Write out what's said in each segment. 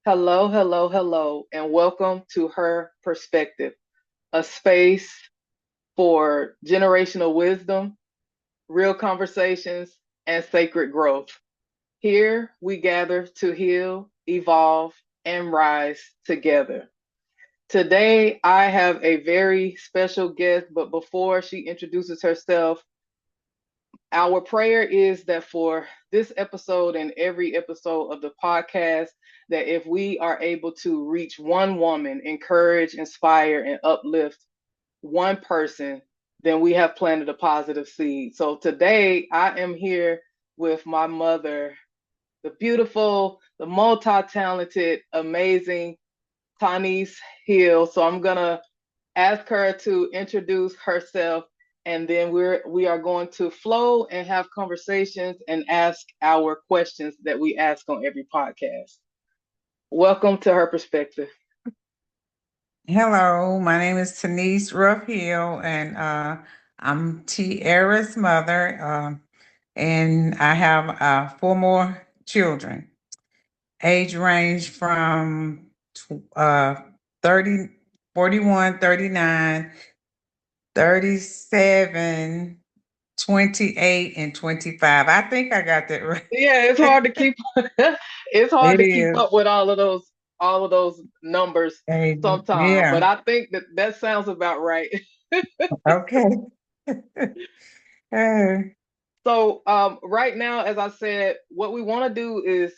Hello, hello, hello, and welcome to Her Perspective, a space for generational wisdom, real conversations, and sacred growth. Here we gather to heal, evolve, and rise together. Today, I have a very special guest, but before she introduces herself, our prayer is that for this episode and every episode of the podcast, that if we are able to reach one woman, encourage, inspire, and uplift one person, then we have planted a positive seed. So today I am here with my mother, the beautiful, the multi-talented, amazing Tanise Hill. So I'm gonna ask her to introduce herself, and then we are going to flow and have conversations and ask our questions that we ask on every podcast. Welcome to Her Perspective. Hello, my name is Tanise Ruff Hill, and I'm Tierra's mother, and I have four more children. Age range from 30, 41, 39, 37, 28, and 25. I think I got that right. Yeah, it's hard to keep it's hard It to keep is. up with all of those numbers sometimes, but Yeah. I think that that sounds about right. Okay. So right now, as I said, what we want to do is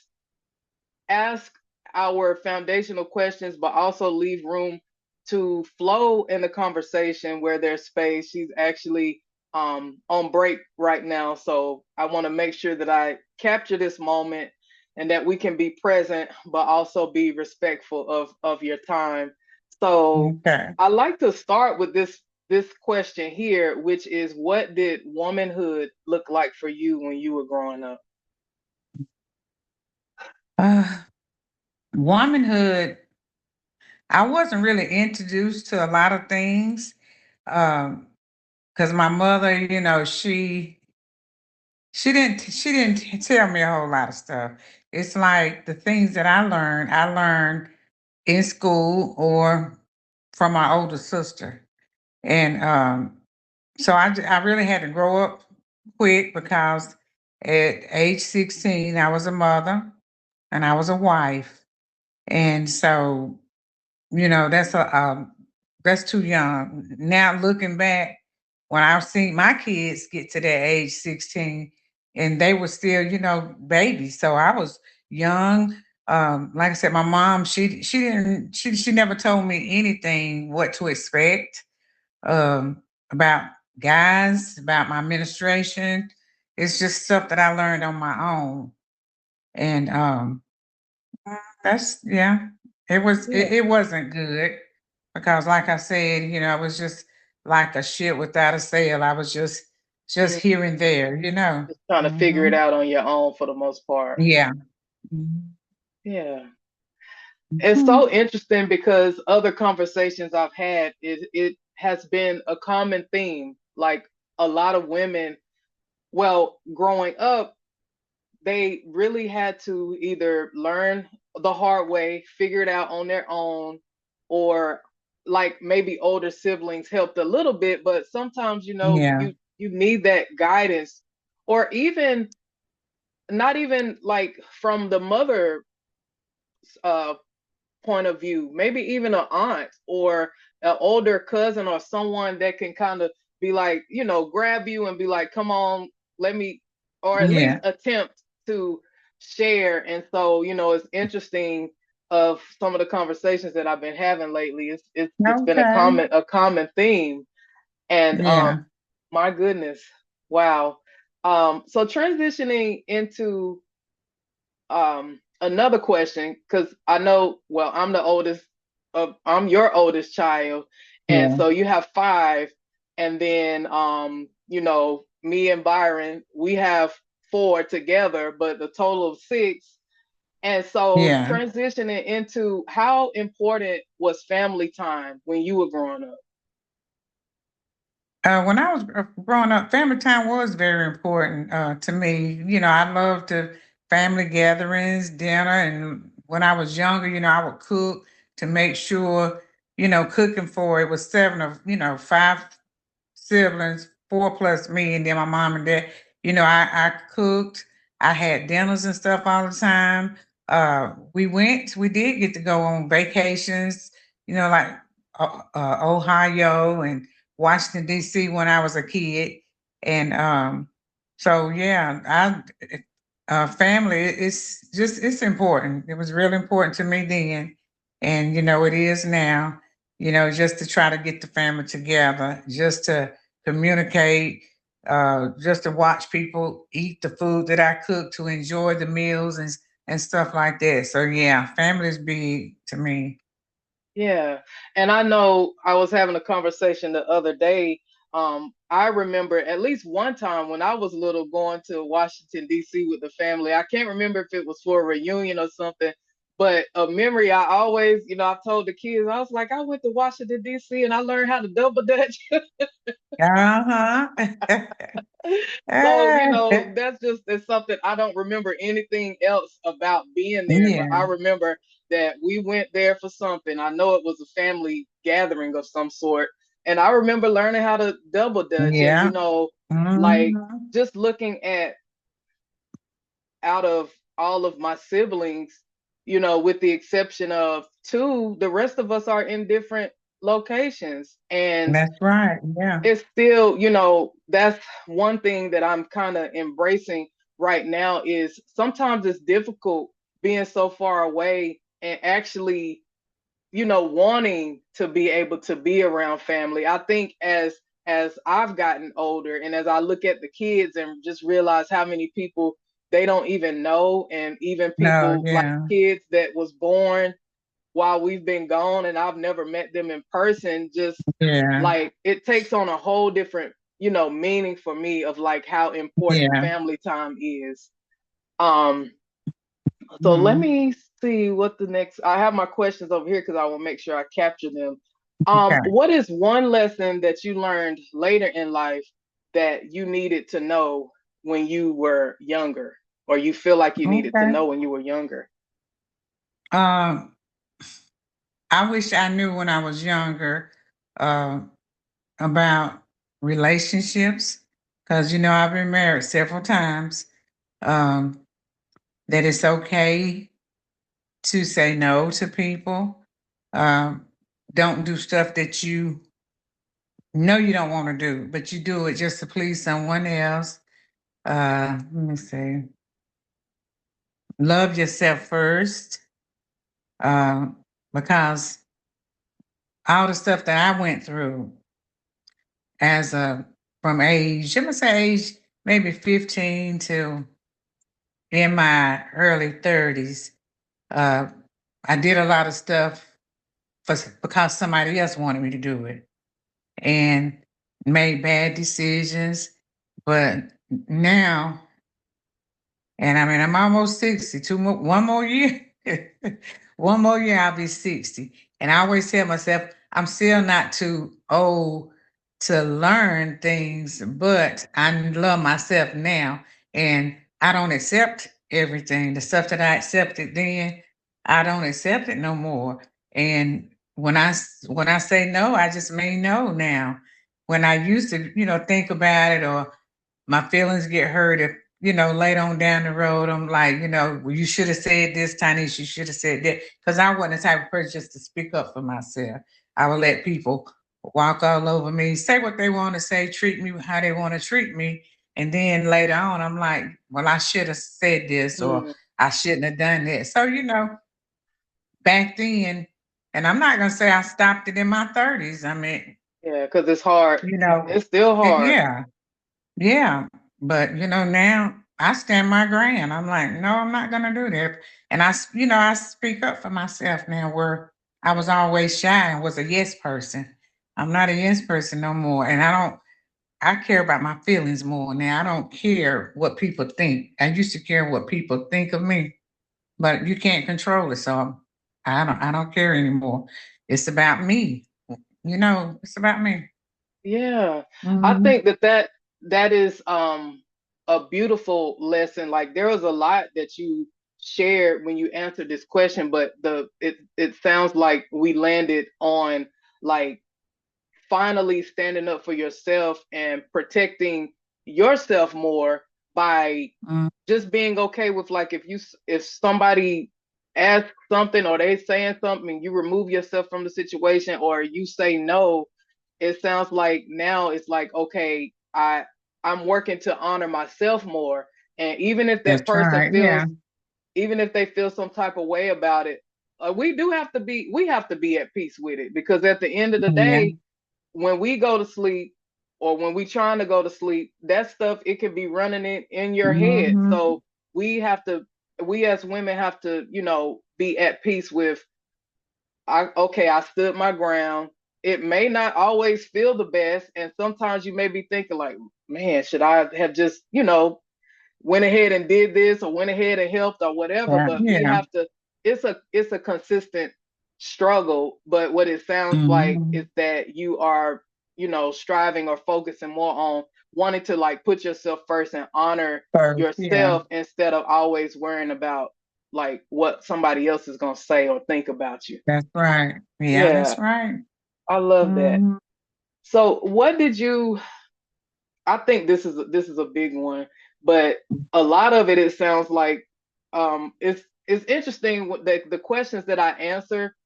ask our foundational questions, but also leave room to flow in the conversation where there's space. She's actually on break right now. So I want to make sure that I capture this moment and that we can be present, but also be respectful of your time. So Okay. I like to start with this question here, which is what did womanhood look like for you when you were growing up? Uh, Womanhood, I wasn't really introduced to a lot of things because my mother, she didn't tell me a whole lot of stuff. It's like the things that I learned in school or from my older sister, and so I really had to grow up quick because at age 16 I was a mother and I was a wife, and so that's too young. Now looking back, when I've seen my kids get to that age 16 and they were still, babies. So I was young. Like I said, my mom, she never told me anything what to expect about guys, about my menstruation. It's just stuff that I learned on my own. And that's yeah. It wasn't good because like I said, it was just like a ship without a sail. I was just Yeah. here and there, you know. Just trying to figure it Mhm. out on your own for the most part. Yeah. Mhm. Yeah. It's so Mhm. interesting because other conversations I've had, it has been a common theme. Like a lot of women, well, growing up, they really had to either learn the hard way, figure it out on their own, or like maybe older siblings helped a little bit, but sometimes Yeah. you need that guidance, or even not even like from the mother uh point of view, maybe even an aunt or an older cousin or someone that can kind of be like, grab you and be like, come on, let me, or at least Yeah. attempt to share. And so, it's interesting of some of the conversations that I've been having lately. It's been a Okay. common theme. And Yeah. my goodness, wow. So transitioning into another question, because I know, well, I'm your oldest child, and Yeah. so you have five, and then me and Byron, we have four together, but the total of six. And so Yeah. transitioning into how important was family time when you were growing up? When I was growing up, family time was very important to me. I loved the family gatherings, dinner, and when I was younger, I would cook to make sure, cooking for it was seven of, five siblings, four plus me, and then my mom and dad. I cooked. I had dinners and stuff all the time. We did get to go on vacations, like Ohio and Washington D.C. when I was a kid, and so yeah, family. It's important. It was really important to me then, and it is now. Just to try to get the family together, just to communicate, just to watch people eat the food that I cook, to enjoy the meals and stuff like that. So yeah, family is big to me. Yeah. And I know I was having a conversation the other day. I remember at least one time when I was little going to Washington, D.C. with the family. I can't remember if it was for a reunion or something, but a memory I always, I've told the kids, I was like, I went to Washington, D.C. and I learned how to double dutch. Uh So, huh. that's just it's something I don't remember anything else about being there, but I Yeah, remember that we went there for something. I know it was a family gathering of some sort. And I remember learning how to double dutch and, yeah. like Mhm. just looking at out of all of my siblings, with the exception of two, the rest of us are in different locations. And That's right. Yeah. it's still, that's one thing that I'm kind of embracing right now is sometimes it's difficult being so far away and actually, wanting to be able to be around family. I think as I've gotten older and as I look at the kids and just realize how many people they don't even know, and even No. people like Yeah. kids that was born while we've been gone and I've never met them in person, just Yeah. like it takes on a whole different, meaning for me of like how important Yeah. family time is. Um, so let Mhm. me see what the next I have my questions over here because I will make sure I capture them. Okay. What is one lesson that you learned later in life that you needed to know when you were younger, or you feel like you needed to Okay. know when you were younger? Um, I wish I knew when I was younger. Uh, about relationships, because I've been married several times. um, that it's okay to say no to people. um, don't do stuff that you know you don't want to do, but you do it just to please someone else. Let me see. Love yourself first, um, because all the stuff that I went through as a from age, I'm gonna say age maybe 15 to in my early 30s. Uh, I did a lot of stuff because somebody else wanted me to do it, and made bad decisions. But now, and I mean, I'm almost 60. One more year. One more year, I'll be 60. And I always tell myself, I'm still not too old to learn things, but I love myself now. And I don't accept everything. The stuff that I accepted then, I don't accept it no more. And when I say no, I just mean no now. When I used to, think about it, or my feelings get hurt if later on down the road I'm like, well, you should have said this, Tanise, you should have said that, because I wasn't the type of person just to speak up for myself. I would let people walk all over me, say what they want to say, treat me how they want to treat me, and then later on I'm like, well, I should have said this, or Mm, I shouldn't have done that. So back then, and I'm not gonna say I stopped it in my 30s. I mean, yeah, because it's hard. you know It's still hard. yeah. Yeah, but now I stand my ground. I'm like, no, I'm not gonna do that. And I speak up for myself now. Where I was always shy and was a yes person, I'm not a yes person no more. And I don't. I care about my feelings more now. I don't care what people think. I used to care what people think of me, but you can't control it. So I don't. I don't care anymore. It's about me. It's about me. Yeah. I Hmm. think that is a beautiful lesson. Like there was a lot that you shared when you answered this question, but it sounds like we landed on like finally standing up for yourself and protecting yourself more by Mm, just being okay with like if somebody asks something or they saying something, you remove yourself from the situation or you say no. It sounds like now it's like, okay, I'm working to honor myself more, and even if that that's person right. Yeah. feels, even if they feel some type of way about it, we have to be at peace with it, because at the end of the Yeah. day, when we go to sleep or when we trying to go to sleep, that stuff, it can be running in your head. Hmm. So we have to, we as women have to, be at peace with, I stood my ground. It may not always feel the best, and sometimes you may be thinking like, man, should I have just, went ahead and did this or went ahead and helped or whatever. Yeah. But we Yeah. have to, it's a consistent struggle. But what it sounds like Hmm. is that you are, striving or focusing more on wanting to like put yourself first and honor First. Yeah. yourself instead of always worrying about like what somebody else is going to say or think about you. That's right. Yeah, Yeah, that's right. I love that. Hmm. So what did you, I think this is a big one, but a lot of it, it sounds like, it's interesting the questions that I answer.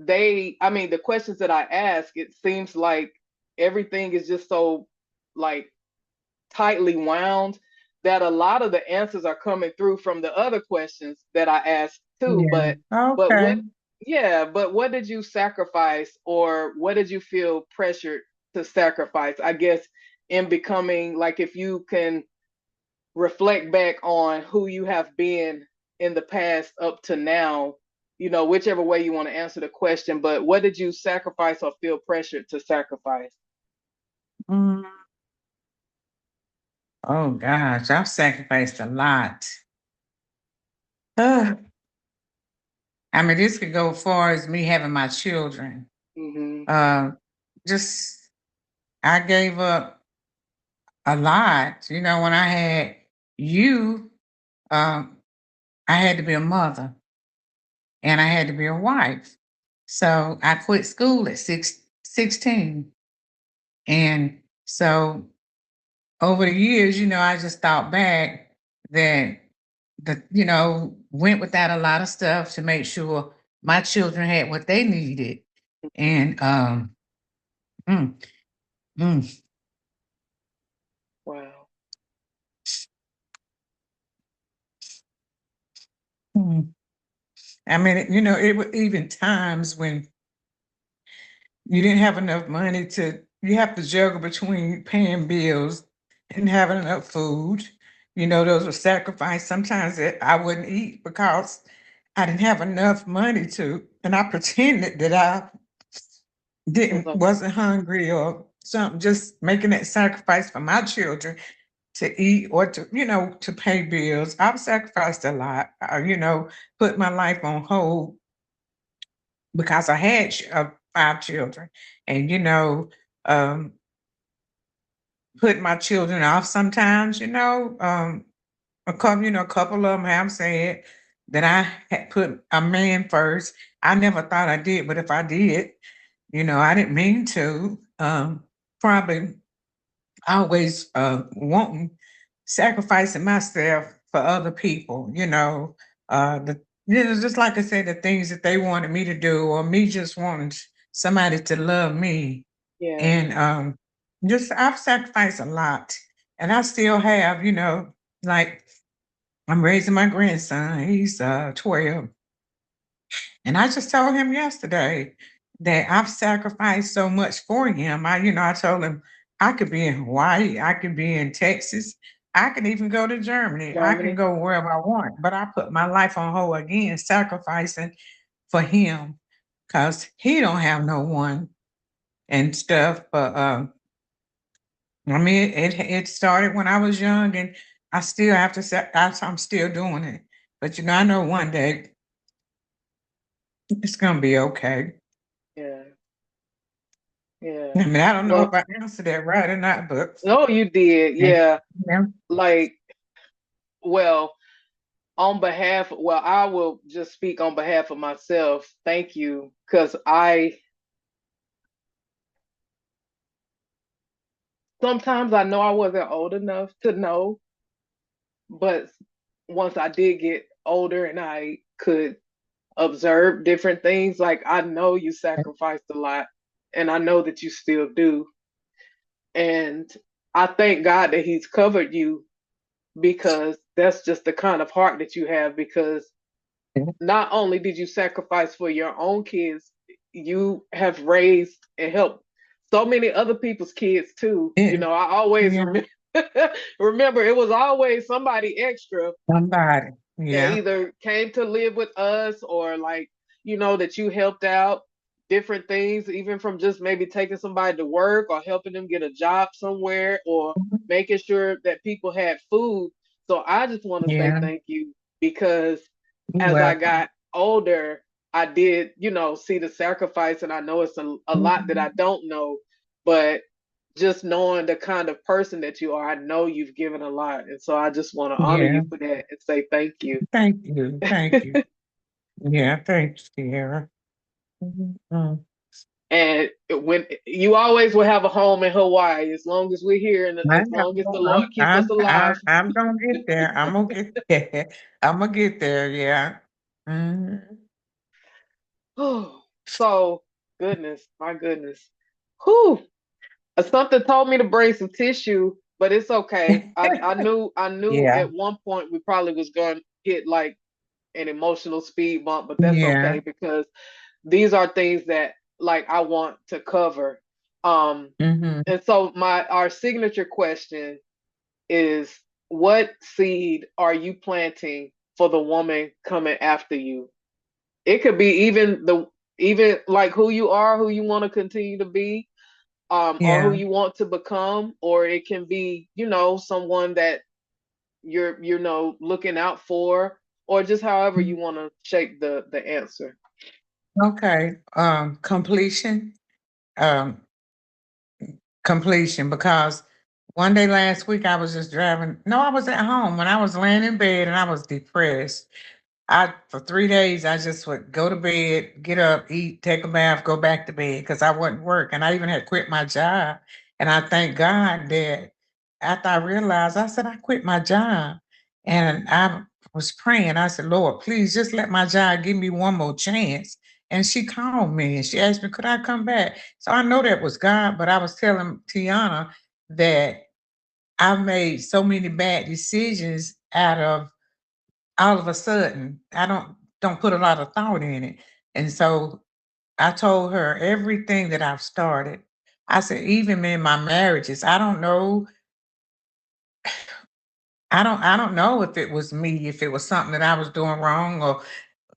I mean, the questions that I ask, it seems like everything is just so like tightly wound that a lot of the answers are coming through from the other questions that I asked too. Yeah. But Okay. what, yeah, but what did you sacrifice or what did you feel pressured to sacrifice? I guess in becoming, like, if you can reflect back on who you have been in the past up to now, whichever way you want to answer the question, but what did you sacrifice or feel pressured to sacrifice? Mm. Oh gosh, I've sacrificed a lot. Ugh. I mean, this could go as far as me having my children. Hmm. Uh, just I gave up a lot. When I had you, um, I had to be a mother and I had to be a wife. So I quit school at 16. And so over the years, I just thought back that went without a lot of stuff to make sure my children had what they needed. And mm, mm, Wow. mm. I mean, it was even times when you didn't have enough money you have to juggle between paying bills and having enough food. Those were sacrifices. Sometimes that I wouldn't eat because I didn't have enough money and I pretended that I Mhm. wasn't hungry or something, just making that sacrifice for my children to eat or to pay bills. I've sacrificed a lot, put my life on hold because I had 5 children, and um, put my children off sometimes. A couple of them have said that I had put a man first. I never thought I did, but if I did, I didn't mean to. Probably always wanting sacrificing myself for other people. Just like I said, the things that they wanted me to do, or me just wanting somebody to love me, Yeah. and just I've sacrificed a lot, and I still have. Like I'm raising my grandson. He's 12. And I just told him yesterday that I've sacrificed so much for him. I told him I could be in Hawaii, I could be in Texas, I could even go to Germany, I can Germany. go wherever I want. But I put my life on hold again, sacrificing for him because he don't have no one and stuff. But I mean, it started when I was young, and I still have to say I'm still doing it. But I know one day it's gonna be okay. Yeah. Yeah. I mean, I don't know Well, if I answered that right or not, but no, you did. yeah. Yeah. Yeah. Like, well, On behalf, well, I will just speak on behalf of myself. Thank you, because I sometimes I know I wasn't old enough to know, but once I did get older and I could observe different things, like I know you sacrificed a lot, and I know that you still do. And I thank God that He's covered you because that's just the kind of heart that you have. Because not only did you sacrifice for your own kids, you have raised and helped so many other people's kids too. Yeah, I always yeah, remember remember it was always somebody extra somebody. that Yeah. either came to live with us or like, that you helped out different things, even from just maybe taking somebody to work or helping them get a job somewhere or making sure that people had food. So I just want to say Yeah. thank you because You're as I welcome. got older, I did, see the sacrifice, and I know it's a lot that I Mhm. don't know, but just knowing the kind of person that you are, I know you've given a lot. And so I just want to honor Yeah. you for that and say thank you. Thank you. Thank you. Yeah. Thanks, Tierra. Mhm. And when you always will have a home in Hawaii, as long as we're here and I as long as the know. Lord keep us alive. I'm gonna get there. I'm gonna get there. I'm gonna get there. Yeah. Mhm. So, goodness, my goodness. Whew. Something told me to bring some tissue, but it's okay. I knew Yeah. at one point we probably was going to hit like an emotional speed bump, but that's Yeah. okay because these are things that like I want to cover. Hmm. And so my our signature question is, what seed are you planting for the woman coming after you? It could be even like who you are, who you want to continue to be, or who Yeah. you want to become, or it can be, someone that you're looking out for, or just however you want to shape the answer. Okay. Completion. Um, completion because one day last week I was just driving. No, I was at home when I was laying in bed and I was depressed. I for 3 days I just would go to bed, get up, eat, take a bath, go back to bed because I wasn't working. I even had quit my job. And I thank God that after I realized, I said, I quit my job. And I was praying. I said, Lord, please just let my job give me one more chance. And she called me and she asked me, could I come back? So I know that was God, but I was telling Tiana that I've made so many bad decisions out of all of a sudden. I don't put a lot of thought in it. And so I told her everything that I've started. I said, even in my marriages, I don't know if it was me, if it was something that I was doing wrong, or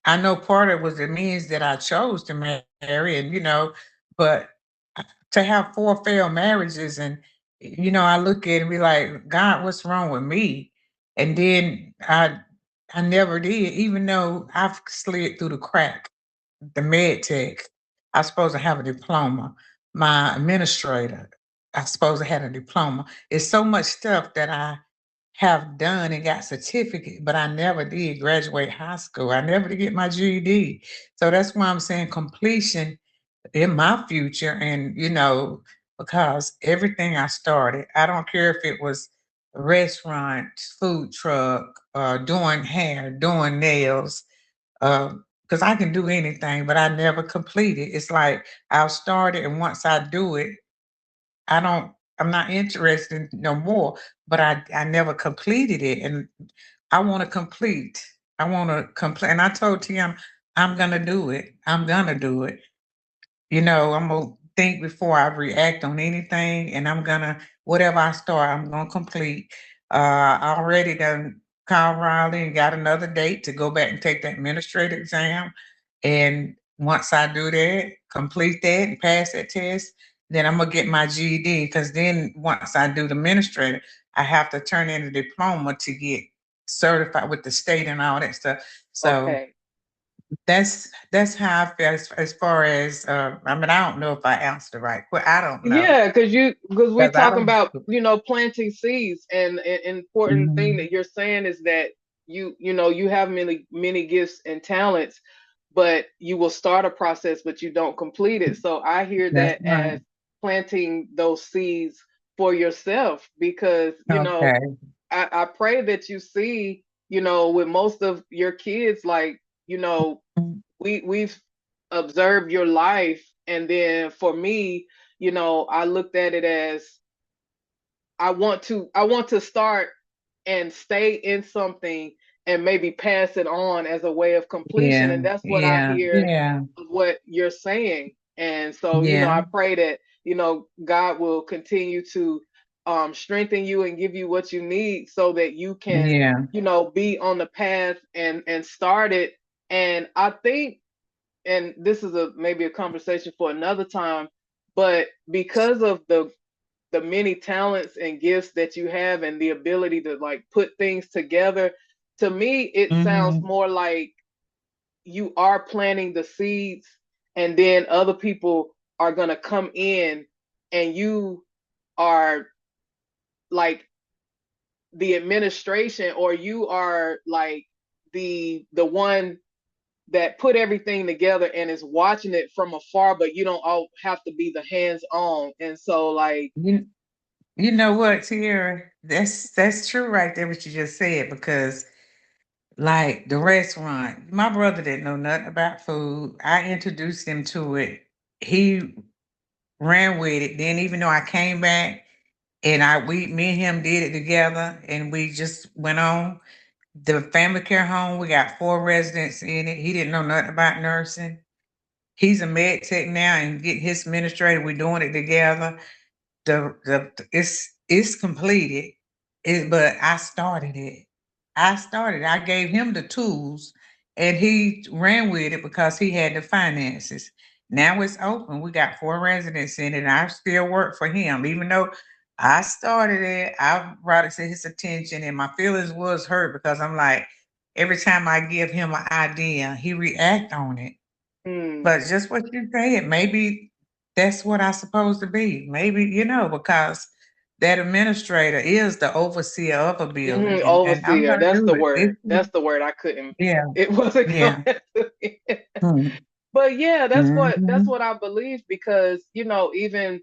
I know part of it was the means that I chose to marry, and but to have four failed marriages, and I look at it and be like, God, what's wrong with me? And then I never did, even though I've slid through the crack. The med tech, I supposed to have a diploma. My administrator, I supposed to have a diploma. It's so much stuff that I have done and got certificate, but I never did graduate high school. I never did get my GED. So that's why I'm saying completion in my future. And, because everything I started, I don't care if it was a restaurant, food truck, doing hair, doing nails, because I can do anything, but I never complete it. It's like I'll start it, and once I do it, I don't. I'm not interested no more. But I never completed it, and I want to complete. I want to complete. And I told Tim, I'm gonna do it. I'm gonna do it. I'm gonna think before I react on anything, and I'm gonna whatever I start, I'm gonna complete. I already done called Riley and got another date to go back and take that administrative exam. And once I do that, complete that and pass that test, then I'm gonna get my GED. Because then once I do the administrative, I have to turn in a diploma to get certified with the state and all that stuff. So Okay. that's how I feel as far as I mean, I don't know if I answered the right. Well, I don't know Yeah, because we because I talking don't. about planting seeds, and an important thing Mhm. that you're saying is that you have many gifts and talents, but you will start a process but you don't complete it. So I hear That's that right. as planting those seeds for yourself, because Okay. I pray that you see, with most of your kids, like, you know we've observed your life. And then for me, I looked at it as, I want to start and stay in something and maybe pass it on as a way of completion. Yeah. And that's what I Yeah. hear Yeah. of what you're saying. And so, Yeah. I pray that, God will continue to strengthen you and give you what you need so that you can, Yeah. be on the path and start it. And I think, and this is a maybe a conversation for another time, but because of the many talents and gifts that you have and the ability to like put things together, to me it sounds Hmm. more like you are planting the seeds, and then other people are going to come in, and you are like the administration, or you are like the one that put everything together and is watching it from afar, but you don't all have to be the hands on. And so like, You, you know what, Tierra? That's true right there what you just said, because like the restaurant, my brother didn't know nothing about food. I introduced him to it. He ran with it. Then even though I came back and me and him did it together and we just went on. The family care home, we got 4 residents in it. He didn't know nothing about nursing. He's a med tech now and getting his administrator. We're doing it together. The it's completed. But I started it. I gave him the tools and he ran with it because he had the finances. Now it's open. We got 4 residents in it, and I still work for him. Even though I started it, I brought it to his attention, and my feelings was hurt because I'm like, every time I give him an idea, he react on it. hmm, But just what you said, maybe that's what I supposed to be. Maybe, because that administrator is the overseer of a building, and I'm overseer, gonna that's do the it. word. That's the word I couldn't, Yeah, it wasn't coming yeah. to me. Mm-hmm. But yeah, that's Mm-hmm. what I believe, because even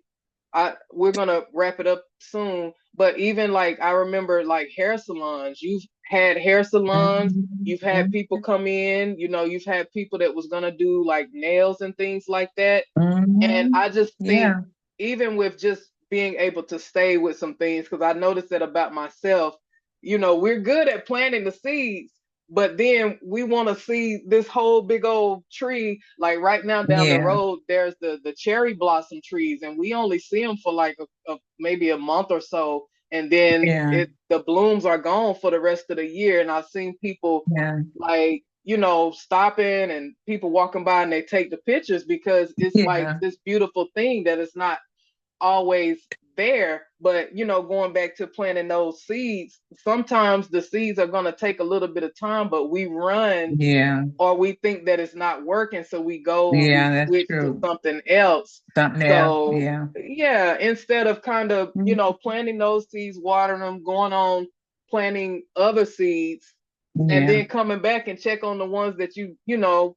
we're gonna wrap it up soon. But even like I remember like hair salons. You've had hair salons, you've had people come in, you've had people that was gonna do like nails and things like that. And Mm-hmm. I just think, Yeah, even with just being able to stay with some things, because I noticed that about myself, we're good at planting the seeds, but then we want to see this whole big old tree. Like right now down the yeah, road, there's the cherry blossom trees, and we only see them for like maybe a month or so, and then yeah, the blooms are gone for the rest of the year. And I've seen people yeah, like, stopping, and people walking by, and they take the pictures because it's like yeah, this beautiful thing that is not always there. But going back to planting those seeds, sometimes the seeds are going to take a little bit of time, but we run, yeah, or we think that it's not working, so we go and we yeah. That's switch to true. something else. Something else. So Yeah, yeah, instead of kind of planting those seeds, watering them, going on planting other seeds, and yeah, then coming back and check on the ones that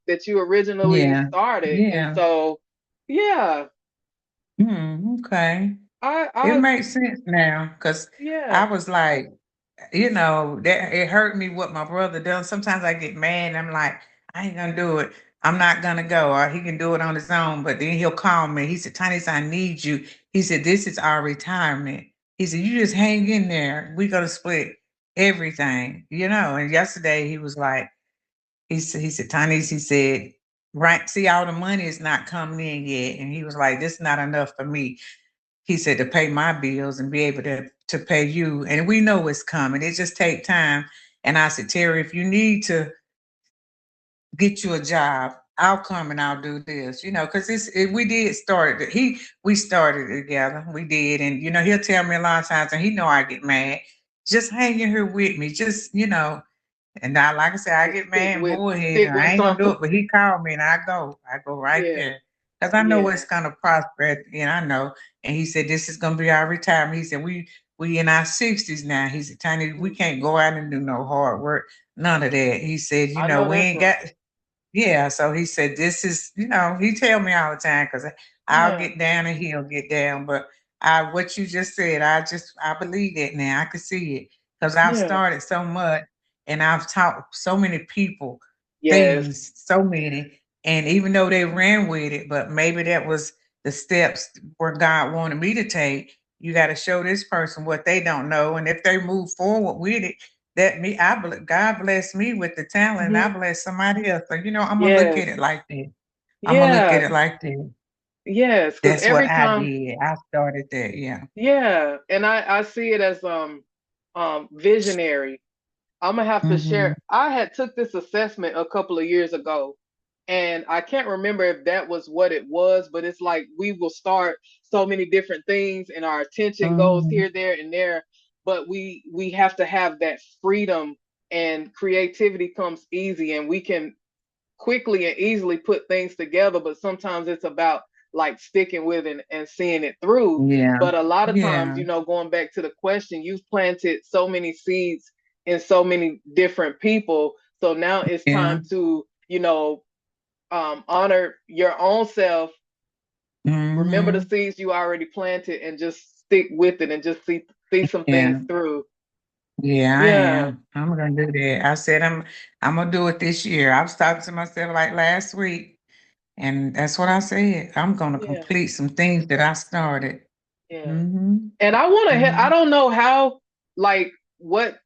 that you originally yeah, started. And yeah. so yeah, Okay. It I makes sense now because I yeah. was like, that it hurt me what my brother does. Sometimes I get mad and I'm like, I ain't gonna do it. I'm not gonna go, or he can do it on his own. But then he'll call me. He said, Tanise, I need you. He said, this is our retirement. He said, you just hang in there. We're gonna split everything. And yesterday he was like, he said, Tanise, he said, right, see, all the money is not coming in yet. And he was like, this is not enough for me. He said to pay my bills and be able to pay you. And we know it's coming. It just take time. And I said, Terry, if you need to get you a job, I'll come and I'll do this, because we did start it. We started it together. We did. And he'll tell me a lot of times, and he know I get mad. Just hang in here with me. Just. And now, like I said, I Just get mad and bullhead, stick and I with ain't gonna do something. it. But he called me, and I go. I go right Yeah, there because I know yeah. it's gonna prosper. And I know. And he said, "This is gonna be our retirement." He said, "We in our 60s now." He said, "Tiny, we can't Hmm. go out and do no hard work. none of that. He said, I know we that's ain't right. got. Yeah, so he said, "This is," he tell me all the time because I'll Yeah. get down and he'll get down. But what you just said, I believe that now. I can see it because I've Yeah. started so much and I've taught so many people Yes. things, so many, and even though they ran with it, but maybe that was the steps where God wanted me to take. You got to show this person what they don't know, and if they move forward with it, God bless me with the talent, and I Hmm. bless somebody else. So I'm gonna look at Yes. it like that. I'm gonna look at Yeah. it like that. Yes. Because That's what every I time, did. I started that. Yeah. yeah, and I see it as visionary. I'm gonna have to Hmm. share. I had took this assessment a couple of years ago, and I can't remember if that was what it was, but it's like we will start so many different things, and our attention goes Hmm. here, there, and there. But we have to have that freedom, and creativity comes easy, and we can quickly and easily put things together, but sometimes it's about like sticking with it and seeing it through. Yeah. But a lot of times, Yeah. going back to the question, you've planted so many seeds in so many different people. So now it's Yeah. time to, honor your own self, remember the Hmm. seeds you already planted, and just stick with it and just see some things Yeah. through. Yeah, I Yeah, am. I'm gonna do that. I said I'm gonna do it this year. I was talking to myself like last week, and that's what I said. I'm gonna yeah, complete some things that I started. yeah. Hmm. And I want to, I Hmm. don't know how, like, what,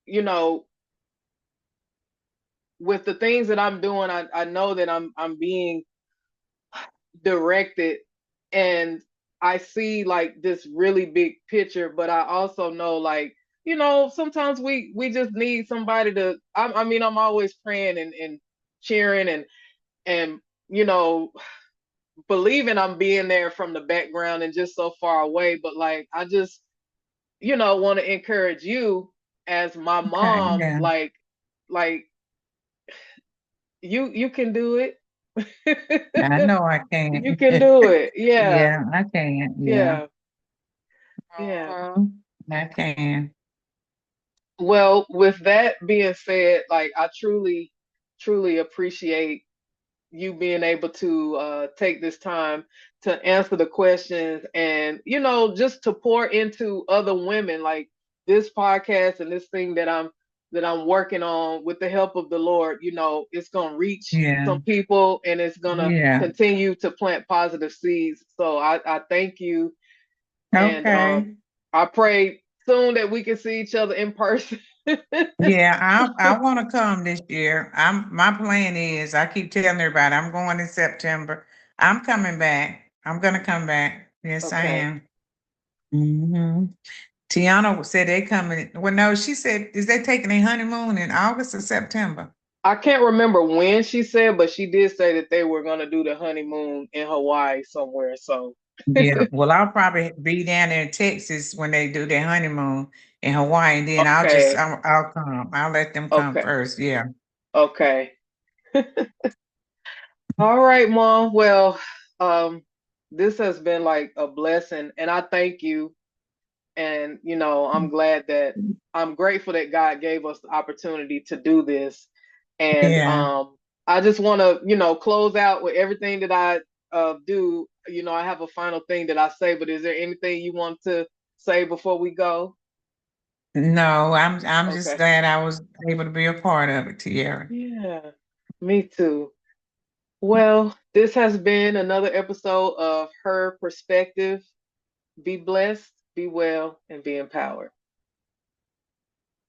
you know, with the things that I'm doing, I know that I'm being directed, and I see like this really big picture, but I also know, like, sometimes we just need somebody to, I mean, I'm always praying and cheering and you know believing I'm being there from the background and just so far away, but like I just want to encourage you as my Okay. mom, Yeah. like you can do it. I know I You can. can do it. Yeah. Yeah, I can. Yeah. Yeah. Yeah. I can. Well, with that being said, like I truly, truly appreciate you being able to take this time to answer the questions, and just to pour into other women, like this podcast and this thing that I'm working on with the help of the Lord. It's going to reach Yeah. some people, and it's going to Yeah. continue to plant positive seeds. So I thank you, and Okay. I pray soon that we can see each other in person. Yeah, I want to come this year. My plan is I keep telling everybody I'm going in September. I'm coming back. I'm gonna come back. Yes, I Okay. am. Hmm. Tiana said they coming. Well, no, she said is they taking a honeymoon in August or September? I can't remember when she said, but she did say that they were going to do the honeymoon in Hawaii somewhere. So, Yeah. Well, I'll probably be down there in Texas when they do their honeymoon in Hawaii, and then okay. I'll come. I'll let them come Okay. first. Yeah. Okay. All right, Mom. Well, um, this has been like a blessing, and I thank you. And, I'm grateful that God gave us the opportunity to do this. And Yeah. I just want to, close out with everything that I do. I have a final thing that I say, but is there anything you want to say before we go? No, I'm just Okay. glad I was able to be a part of it, Tierra. Yeah, me too. Well, this has been another episode of Her Perspective. Be blessed, be well, and be empowered.